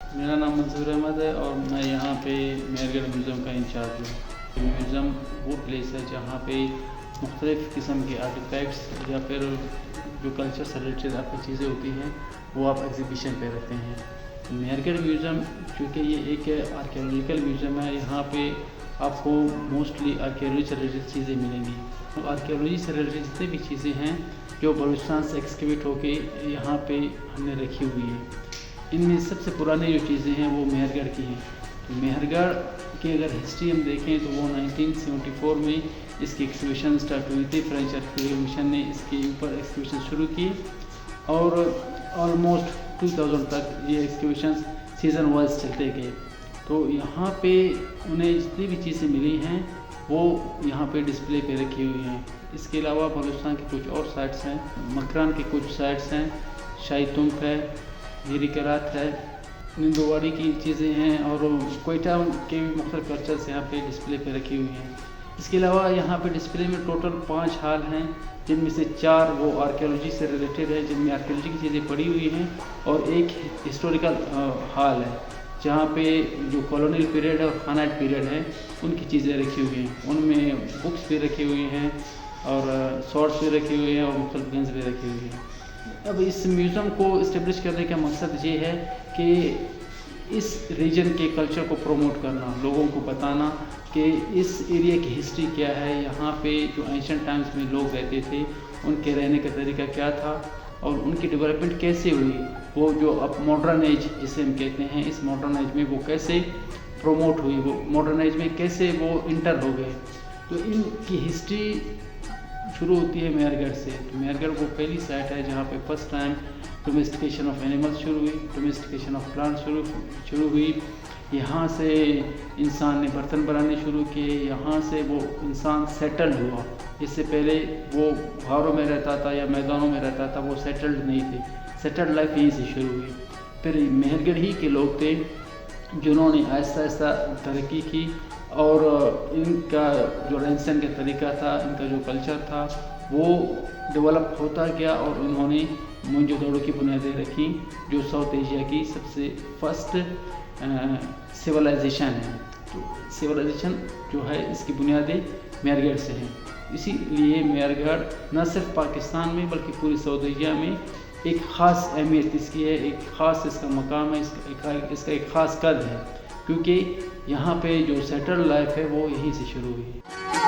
मेरा नाम मंसूर अहमद है और मैं यहाँ पे मेहरगढ़ म्यूज़ियम का इंचार्ज हूँ। म्यूज़ियम वो प्लेस है जहाँ पे मुख्तलिफ़ किस्म के आर्टिफैक्ट्स या फिर जो कल्चर से रिलेटेड आपकी चीज़ें होती हैं वो आप एग्जीबिशन पे रखते हैं। मेहरगढ़ म्यूज़ियम चूँकि ये एक आर्कियोलॉजिकल म्यूज़ियम है, यहाँ पे आपको मोस्टली आर्कियोलॉजी से रिलेटेड चीज़ें मिलेंगी। तो आर्कियोलॉजी से रिलेटेड जितनी भी चीज़ें हैं जो बलूचिस्तान से एक्सकेवेट होके यहाँ पे हमने रखी हुई है, इनमें सबसे पुरानी जो चीज़ें हैं वो मेहरगढ़ की हैं। तो मेहरगढ़ की अगर हिस्ट्री हम देखें तो वो 1974 में इसकी एक्सकवेशन स्टार्ट हुई थी। फ्रेंच आर्कियोलॉजिकल मिशन ने इसके ऊपर एक्सकवेशन शुरू की और ऑलमोस्ट 2000 तक ये एक्सकवेशन सीज़न वाइज चलते गए। तो यहाँ पे उन्हें जितनी भी चीज़ें मिली हैं वो यहाँ पे डिस्प्ले पे रखी हुई हैं। इसके अलावा बलूचिस्तान के कुछ और साइट्स हैं, मकरान के कुछ साइट्स हैं, शाही तुंक है, हीरी करात है, निंदोवाड़ी की चीज़ें हैं और कोयटा के भी मुख्तलिफ कल्चर्स यहाँ पे डिस्प्ले पे रखी हुई हैं। इसके अलावा यहाँ पे डिस्प्ले में टोटल 5 हाल हैं, जिनमें से 4 वो आर्कियोलॉजी से रिलेटेड है, जिनमें आर्कियोलॉजी की चीज़ें पड़ी हुई हैं, और एक हिस्टोरिकल हाल है जहाँ पे जो कॉलोनियल पीरियड है और खानाइट पीरियड है उनकी चीज़ें रखी हुई हैं। उनमें बुक्स भी रखी हुई हैं और सॉर्ड्स भी रखी हुई हैं और मुख्तलिफ गन्स भी रखी हुई हैं। अब इस म्यूज़ियम को इस्टेब्लिश करने का मकसद ये है कि इस रीजन के कल्चर को प्रमोट करना, लोगों को बताना कि इस एरिया की हिस्ट्री क्या है, यहाँ पे जो एंशिएंट टाइम्स में लोग रहते थे उनके रहने का तरीका क्या था और उनकी डेवलपमेंट कैसे हुई, वो जो अब मॉडर्न एज जिसे हम कहते हैं, इस मॉडर्न एज में वो कैसे प्रमोट हुई, वो मॉडर्न एज में कैसे वो इंटर हो गए। तो इनकी हिस्ट्री शुरू होती है मेहरगढ़ से। तो मेहरगढ़ वो पहली साइट है जहाँ पे first time domestication of animals शुरू हुई, डोमेस्टिकेशन ऑफ प्लांट शुरू हुई। यहाँ से इंसान ने बर्तन बनाने शुरू किए, यहाँ से वो इंसान सेटल्ड हुआ। इससे पहले वो घरों में रहता था या मैदानों में रहता था, वो सेटल्ड नहीं थे। सेटल्ड लाइफ यहीं से शुरू हुई। फिर मेहरगढ़ ही के लोग थे जिन्होंने आहिस्ता आहिस्ता तरक्की की और इनका जो रहन सहन का तरीका था, इनका जो कल्चर था वो डेवलप होता गया और उन्होंने मोहनजोदड़ो की बुनियादें रखी, जो साउथ एशिया की सबसे फर्स्ट सिविलाइजेशन है। तो सिविलाइजेशन जो है इसकी बुनियादें मेहरगढ़ से हैं। इसीलिए मेहरगढ़ न सिर्फ पाकिस्तान में बल्कि पूरी साउथ एशिया में एक ख़ास अहमियत इसकी है, एक ख़ास इसका मकाम है, इसका एक ख़ास कद है, क्योंकि यहाँ पे जो सेटल्ड लाइफ है वो यहीं से शुरू हुई है।